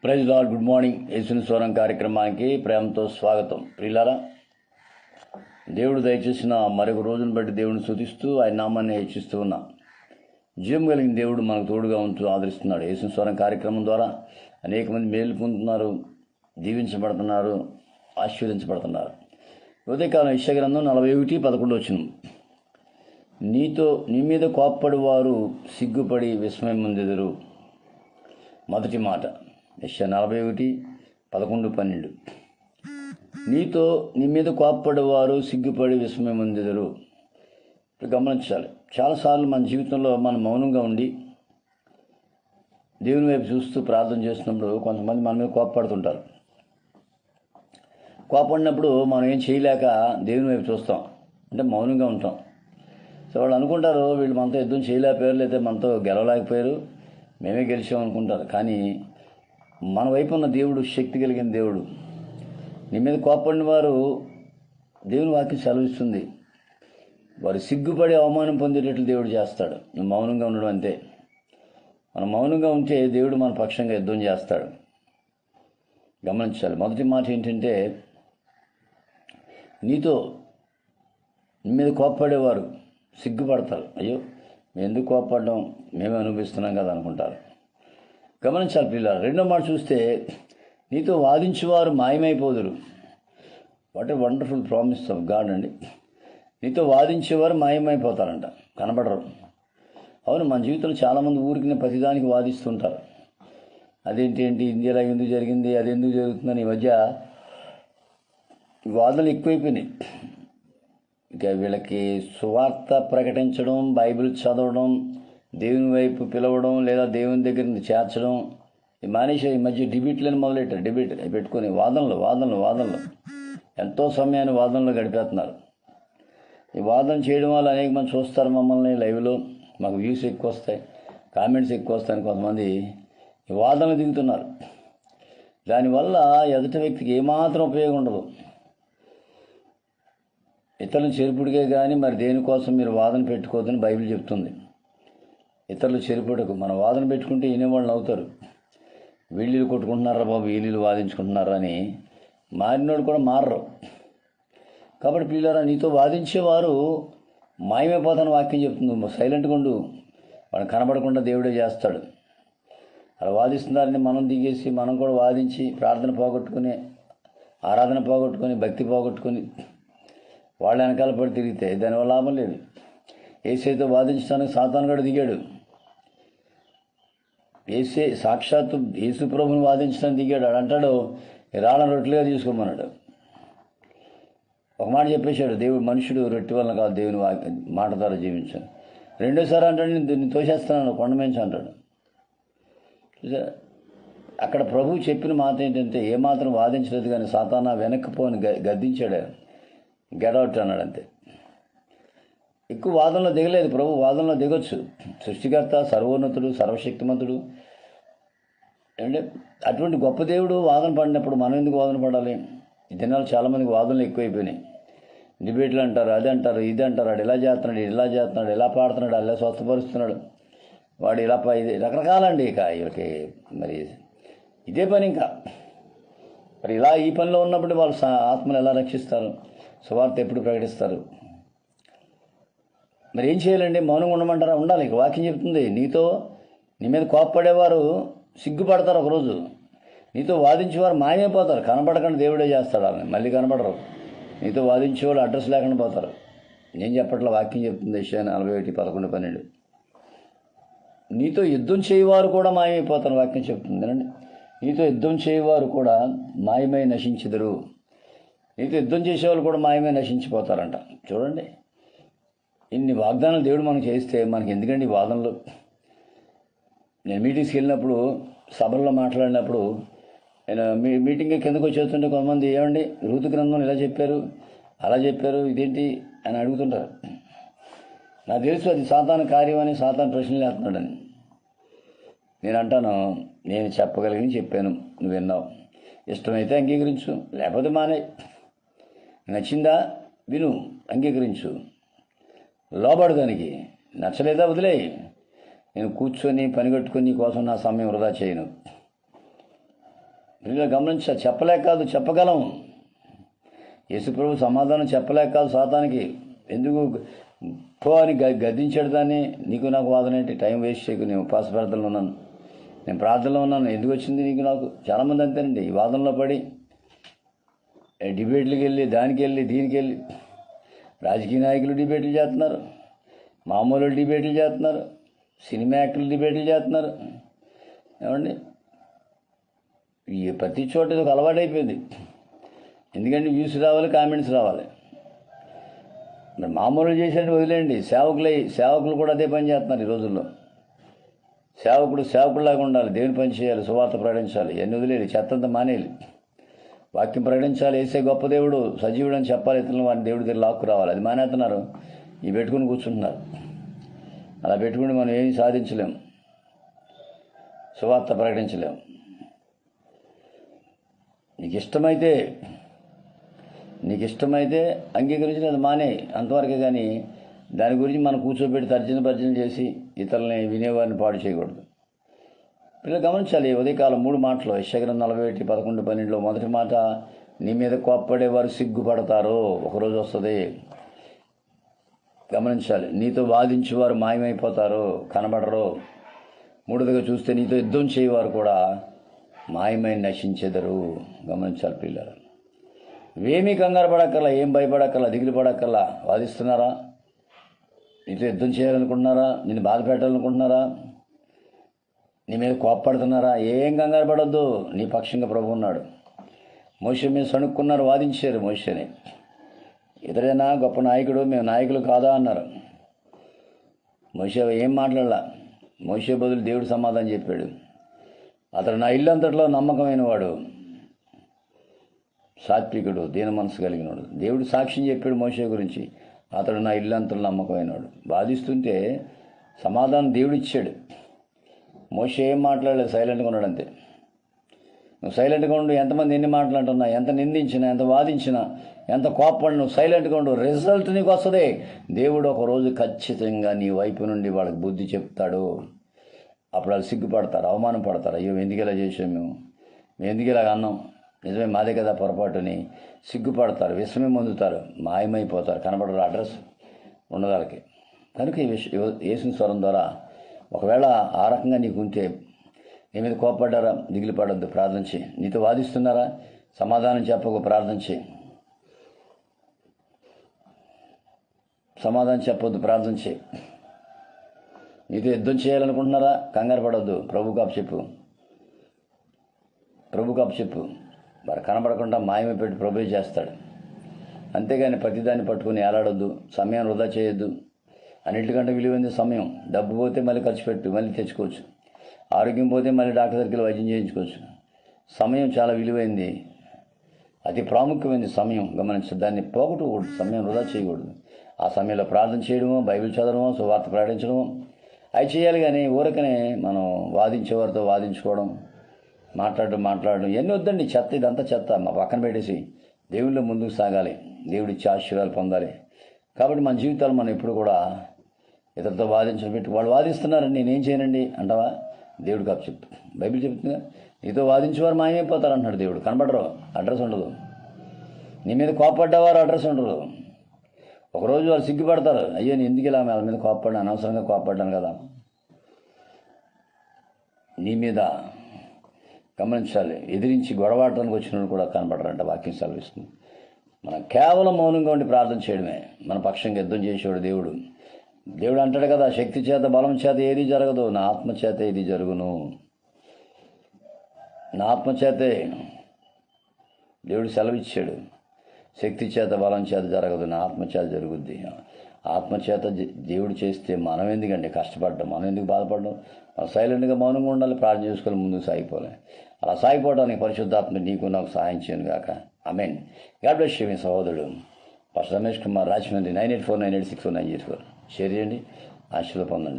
Praise lord. Good morning. యేసుని స్వరం కార్యక్రమానికి ప్రేమతో స్వాగతం. ప్రియులారా, దేవుడు దయచేసిన మరొక రోజును బట్టి దేవుడిని స్తుతిస్తూ ఆయన నామాన్ని హెచ్చిస్తూ ఉన్నాం. జీవం కలిగిన దేవుడు మనకు తోడుగా ఉంటూ ఆదరిస్తున్నాడు. యేసుని స్వరం కార్యక్రమం ద్వారా అనేక మంది మేలు పొందుతున్నారు, దీవించబడుతున్నారు, ఆశీర్వదించబడుతున్నారు. ఉదయకాలం యెషయా గ్రంథం 41:11 నీ మీద కోప్పడి వారు సిగ్గుపడి విస్మయం పొందెదరు. మొదటి మాట యెషయా 41:11. నీ మీద కోప్పడేవారు సిగ్గుపడి విస్మయం పొందెదరు. ఇప్పుడు గమనించాలి, చాలాసార్లు మన జీవితంలో మనం మౌనంగా ఉండి దేవుని వైపు చూస్తూ ప్రార్థన చేస్తున్నప్పుడు కొంతమంది మన మీద కోప్పడుతుంటారు. కోపడినప్పుడు మనం ఏం చేయలేక దేవుని వైపు చూస్తాం, అంటే మౌనంగా ఉంటాం. సో వాళ్ళు అనుకుంటారు వీళ్ళు మనతో యుద్ధం చేయలేకపోయారు, లేదా మనతో గెలవలేకపోయారు, మేమే గెలిచాం అనుకుంటారు. కానీ మన వైపు ఉన్న దేవుడు శక్తి కలిగిన దేవుడు. నీ మీద కోపడిన వారు దేవుని వాక్యం సెలవిస్తుంది, వారు సిగ్గుపడి అవమానం పొందేటట్లు దేవుడు చేస్తాడు. నువ్వు మౌనంగా ఉండడం అంతే. మనం మౌనంగా ఉంటే దేవుడు మన పక్షంగా యుద్ధం చేస్తాడు. గమనించాలి. మొదటి మాట ఏంటంటే, నీ మీద కోప్పడేవారు సిగ్గుపడతారు. అయ్యో మేము ఎందుకు కోప్పడడం, మేమే అనుభవిస్తున్నాం కదా అనుకుంటారు. గమనించాలి పిల్లలు. రెండో మాట చూస్తే, నీతో వాదించేవారు మాయమైపోదురు. What a wonderful promise of God అండి. నీతో వాదించేవారు మాయమైపోతారంట, కనబడరు. అవును, మన జీవితంలో చాలామంది ఊరికి ప్రతిదానికి వాదిస్తుంటారు. అదేంటి ఇండియాలో ఎందుకు జరిగింది, అది ఎందుకు జరుగుతుందని ఈ మధ్య వాదనలు ఎక్కువైపోయినాయి. ఇక వీళ్ళకి సువార్త ప్రకటించడం, బైబిల్ చదవడం, దేవుని వైపు పిలవడం, లేదా దేవుని దగ్గర చేర్చడం మానేసి ఈ మధ్య డిబేట్లను మొదలెట్టారు. డిబేట్ పెట్టుకొని వాదనలు ఎంతో సమయాన్ని వాదనలో గడిపేస్తున్నారు. ఈ వాదన చేయడం వల్ల అనేక మంది చూస్తారు మమ్మల్ని లైవ్లో, మాకు వ్యూస్ ఎక్కువ వస్తాయి, కామెంట్స్ ఎక్కువ వస్తాయని కొంతమంది ఈ వాదనలు దిగుతున్నారు. దానివల్ల ఎదుటి వ్యక్తికి ఏమాత్రం ఉపయోగం ఉండదు. ఇతరులను చెరుపుడికే కానీ మరి దేనికోసం మీరు వాదన పెట్టుకోవద్దని బైబిల్ చెప్తుంది. ఇతరులు చెరుపుడుకు మన వాదన పెట్టుకుంటే వినేవాళ్ళు అవుతారు. వీళ్ళు కొట్టుకుంటున్నారా బాబు, వీళ్ళు వాదించుకుంటున్నారా అని మారినోడు కూడా మారరు. కాబట్టి పిల్లరా, నీతో వాదించేవారు మాయమైపోతాను వాక్యం చెప్తుంది. సైలెంట్గా ఉండు, వాడు కనబడకుండా దేవుడే చేస్తాడు. అలా వాదిస్తున్నారని మనం దిగేసి మనం కూడా వాదించి ప్రార్థన పోగొట్టుకుని, ఆరాధన పోగొట్టుకొని, భక్తి పోగొట్టుకొని వాళ్ళ వెనకాల పడి తిరిగితే దానివల్ల లాభం లేదు. యేసుతో వాదించడానికి సాతాను కూడా దిగాడు. సాక్షాత్తు యేసు ప్రభుని వాదించడానికి దిగాడు. అంటాడు, రాళ్ళ రొట్టెలుగా తీసుకోమన్నాడు. ఒక మాట చెప్పేశాడు, దేవుడు మనుషుడు రొట్టె వలన కాదు దేవుని మాట ద్వారా జీవించాను. రెండోసారి అంటాడు, నేను తోసేస్తున్నాను కొండమించి అంటాడు. అక్కడ ప్రభువు చెప్పిన మాట ఏంటంటే, ఏమాత్రం వాదించలేదు కానీ సాతానా వెనక్కి పోని గద్దించాడు, గెడౌట్ అన్నాడు అంతే. ఎక్కువ వాదనలో దిగలేదు ప్రభు. వాదనలో దిగొచ్చు. సృష్టికర్త, సర్వోన్నతుడు, సర్వశక్తిమంతుడు అంటే అటువంటి గొప్ప దేవుడు వాదన పడినప్పుడు మనం ఎందుకు వాదన పడాలి? ఈ దినాలు చాలామందికి వాదనలు ఎక్కువైపోయినాయి. డిబేట్లు అంటారు, అది అంటారు, ఇది అంటారు, వాడు ఇలా చేస్తున్నాడు, ఇలా పాడుతున్నాడు, అలా స్వస్థపరుస్తున్నాడు, వాడు ఇలా రకరకాలండి. ఇక వీళ్ళకి మరి ఇదే పని. ఇంకా మరి ఇలా ఈ పనిలో ఉన్నప్పుడు వాళ్ళు ఆత్మను ఎలా రక్షిస్తారు? సువార్త ఎప్పుడు ప్రకటిస్తారు? మరి ఏం చేయాలండి? మౌనంగా ఉండమంటారా? ఉండాలి. ఇక వాక్యం చెప్తుంది, నీ మీద కోప్పడేవారు సిగ్గుపడతారు ఒకరోజు, నీతో వాదించేవారు మాయమైపోతారు. కనపడకుండా దేవుడే చేస్తాడు, వాళ్ళని మళ్ళీ కనపడరు. నీతో వాదించేవాళ్ళు అడ్రస్ లేకుండా పోతారు. నేను చెప్పట్ల, వాక్యం చెప్తుంది. యెషయా 41:11. నీతో యుద్ధం చేయవారు కూడా మాయమైపోతారు. వాక్యం చెప్తుంది అండి. నీతో యుద్ధం చేయవారు కూడా మాయమై నశించెదరు. నీతో యుద్ధం చేసేవాళ్ళు కూడా మాయమై నశించిపోతారంట. చూడండి, ఇన్ని వాగ్దానాలు దేవుడు మనకు చేస్తే మనకి ఎందుకండి వాదనలు? నేను మీటింగ్స్కి వెళ్ళినప్పుడు, సభల్లో మాట్లాడినప్పుడు, నేను మీటింగ్ కిందకు వచ్చేస్తుంటే కొంతమంది, ఏమండి ఋతు గ్రంథం ఇలా చెప్పారు, అలా చెప్పారు, ఇదేంటి అని అడుగుతుంటారు. నాకు తెలుసు అది సాతాను కార్యం అని, సాతాను ప్రశ్నలు వేస్తున్నాడని. నేను అంటాను, నేను చెప్పగలిగింది చెప్పాను, నువ్వు విన్నావు. ఇష్టమైతే అంగీకరించు, లేకపోతే మానే. నచ్చిందా విను, అంగీకరించు, లోబడు. దానికి నచ్చలేదా వదిలేయి. నేను కూర్చొని పని కట్టుకొని నీ కోసం నా సమయం వృధా చేయను. పిల్లలు గమనించాలి. చెప్పలేక కాదు, చెప్పగలం. యేసుప్రభు సమాధానం చెప్పలేక కాదు సాతానికి. ఎందుకు పో అని గద్దించాడు దాన్ని. నీకు నాకు వాదన ఏంటి, టైం వేస్ట్ చేయకు, నేను ఉపాస ప్రార్థనలో ఉన్నాను, నేను ప్రార్థనలో ఉన్నాను, ఎందుకు వచ్చింది నీకు నాకు. చాలామంది అంతేనండి, ఈ వాదనలో పడి డిబేట్లకు వెళ్ళి దానికి వెళ్ళి దీనికి వెళ్ళి రాజకీయ నాయకులు డిబేట్లు చేస్తున్నారు, మామూలు డిబేట్లు చేస్తున్నారు, సినిమా యాక్టర్లు డిబేట్లు చేస్తున్నారు. ఏమండి, ఈ ప్రతి చోట ఇది ఒక అలవాటు అయిపోయింది. ఎందుకంటే వ్యూస్ రావాలి, కామెంట్స్ రావాలి. మరి మామూలు చేసేది వదిలేండి, సేవకులు కూడా అదే పని చేస్తున్నారు ఈ రోజుల్లో. సేవకుడిలాగా ఉండాలి, దేవుని పని చేయాలి, సువార్త ప్రకటించాలి, ఇవన్నీ వదిలేయాలి, చెత్తంతా మానేయాలి. వాక్యం ప్రకటించాలి, ఏసే గొప్ప దేవుడు సజీవుడు అని చెప్పాలి, ఇతరులను వారిని దేవుడి దగ్గర లాక్కు రావాలి. అది మానేస్తున్నారు, ఇవి పెట్టుకుని కూర్చుంటున్నారు. అలా పెట్టుకుని మనం ఏమి సాధించలేం, సువార్త ప్రకటించలేం. నీకు ఇష్టమైతే అంగీకరించి అది మానే, అంతవరకే. కానీ దాని గురించి మనం కూర్చోబెట్టి తర్జన చేసి ఇతరులని వినేవారిని పాడు చేయకూడదు. పిల్లలు గమనించాలి. ఉదయకాలం 3 మాటలు, యెషయా 41:12 మొదటి మాట, నీ మీద కోప్పడేవారు సిగ్గుపడతారు, ఒకరోజు వస్తుంది. గమనించాలి. నీతో వాదించేవారు మాయమైపోతారు, కనబడరు. మూడోదిగా చూస్తే నీతో యుద్ధం చేయవారు కూడా మాయమై నశించెదరు. గమనించాలి పిల్లలు. ఇవేమీ కంగారు పడక్కర్లా, ఏం భయపడక్కర్లా, దిగులు పడక్కర్లా. వాదిస్తున్నారా, నీతో యుద్ధం చేయాలనుకుంటున్నారా, నిన్ను బాధ పెట్టాలనుకుంటున్నారా, నీ మీద కోప్పడుతున్నారా, ఏం కంగారు పడొద్దు. నీ పక్షంగా ప్రభు ఉన్నాడు. మోషే మీద సణుక్కున్నారు, వాదించారు మోషేని. ఇతడైనా గొప్ప నాయకుడు, మేము నాయకులు కాదా అన్నారు. మోషే ఏం మాట్లాడలా. మోషే బదులు దేవుడు సమాధానం చెప్పాడు. అతడు నా ఇల్లంతట్లో నమ్మకమైన వాడు, సాత్వికుడు, దీన మనసు కలిగినవాడు. దేవుడు సాక్ష్యం చెప్పాడు మోషే గురించి, అతడు నా ఇల్లంతలో నమ్మకమైనవాడు. బాధిస్తుంటే సమాధానం దేవుడు ఇచ్చాడు. మోషే ఏం మాట్లాడలేదు, సైలెంట్గా ఉన్నాడు అంతే. నువ్వు సైలెంట్గా ఉండు. ఎంతమంది ఎన్ని మాట్లాడుతున్నా, ఎంత నిందించినా, ఎంత వాదించినా, ఎంత కోప్పడి, నువ్వు సైలెంట్గా ఉండు. రిజల్ట్ నీకు వస్తుంది. దేవుడు ఒకరోజు ఖచ్చితంగా నీ వైపు నుండి వాళ్ళకి బుద్ధి చెప్తాడు. అప్పుడు వాళ్ళు సిగ్గుపడతారు, అవమానం పడతారు. అయ్యో ఎందుకు ఇలా చేసాం, మేము ఎందుకు ఇలాగ అన్నాం, నిజమే మాదే కదా పొరపాటుని సిగ్గుపడతారు, విషమే పొందుతారు, మాయమైపోతారు, కనబడరు, అడ్రస్ ఉండదు వాళ్ళకి. కనుక ఈ యేసు స్వరం ద్వారా ఒకవేళ ఆ రకంగా నీకు ఉంటే, నీ మీద కోప్పడ్డారా, దిగులు పడొద్దు, ప్రార్థన చేయి. నీతో వాదిస్తున్నారా, సమాధానం చెప్పకు, ప్రార్థన చేయి. సమాధానం చెప్పొద్దు, ప్రార్థన చేయి. నీతో యుద్ధం చేయాలనుకుంటున్నారా, కంగారు పడొద్దు, ప్రభువుకు అప్పచెప్పు. వారు కనబడకుండా మాయమైపెట్టి ప్రభువే చేస్తాడు. అంతేగాని ప్రతిదాన్ని పట్టుకుని ఏలాడొద్దు, సమయం వృధా చేయొద్దు. అన్నింటికంటే విలువైంది సమయం. డబ్బు పోతే మళ్ళీ ఖర్చు పెట్టు, మళ్ళీ తెచ్చుకోవచ్చు. ఆరోగ్యం పోతే మళ్ళీ డాక్టర్ దగ్గరికి వైద్యం చేయించుకోవచ్చు. సమయం చాలా విలువైంది, అతి ప్రాముఖ్యమైనది సమయం. గమనించు, దాన్ని పోగొట్టకూడదు, సమయం వృధా చేయకూడదు. ఆ సమయంలో ప్రార్థన చేయడమో, బైబిల్ చదవడమో, సువార్త ప్రకటించడమో అవి చేయాలి. కానీ ఊరకనే మనం వాదించేవారితో వాదించుకోవడం, మాట్లాడడం ఇవన్నీ వద్దండి. చెత్త, ఇదంతా చెత్త మా పక్కన పెట్టేసి దేవుళ్ళో ముందుకు సాగాలి, దేవుడిచ్చే ఆశీర్వాదాలు పొందాలి. కాబట్టి మన జీవితాలు మనం ఎప్పుడు కూడా ఇతరులతో వాదించడం పెట్టి, వాళ్ళు వాదిస్తున్నారని నేనేం చేయనండి అంటావా, దేవుడికి అప్పచెప్పు. బైబిల్ చెప్తుందిగా, నీతో వాదించేవారు మాయమైపోతారు అంటున్నాడు దేవుడు. కనబడరు, అడ్రస్ ఉండదు. నీ మీద కోప్పడ్డవారు అడ్రస్ ఉండదు. ఒకరోజు వాళ్ళు సిగ్గుపడతారు, అయ్యో నేను ఎందుకు ఇలా వాళ్ళ మీద కోప్పడ్డాను, అనవసరంగా కోప్పడ్డాను కదా. నీ మీద గమనించాలి, ఎదిరించి గొడవాడటానికి వచ్చిన వాళ్ళు కూడా కనబడరంట. వాక్యం సెలవిస్తుంది. మనం కేవలం మౌనంగా ఉండి ప్రార్థన చేయడమే. మన పక్షంగా యుద్ధం చేసేవాడు దేవుడు. దేవుడు అంటాడు కదా, శక్తి చేత బలం చేత ఏది జరగదు, నా ఆత్మ చేత ఏది జరుగును. నా ఆత్మ చేతే దేవుడు సెలవిచ్చాడు. శక్తి చేత బలం చేత జరగదు, నా ఆత్మ చేత జరుగుద్ది. ఆత్మచేత దేవుడు చేస్తే మనం ఎందుకంటే కష్టపడ్డం, మనం ఎందుకు బాధపడడం. మనం సైలెంట్గా మౌనంగా ఉండాలి, ప్రార్థన చేసుకొని ముందుకు సాగిపోవాలి. అలా సాగిపోవడానికి పరిశుద్ధాత్మ నీకు నాకు సహాయం చేయను గాక. ఆమేన్. God bless you. మీ సహోదరుడు పాస్టర్ రమేష్ కుమార్, రాజమండ్రి. 9849864904 షేర్ చేయండి, ఆశీర్వాదం పొందండి.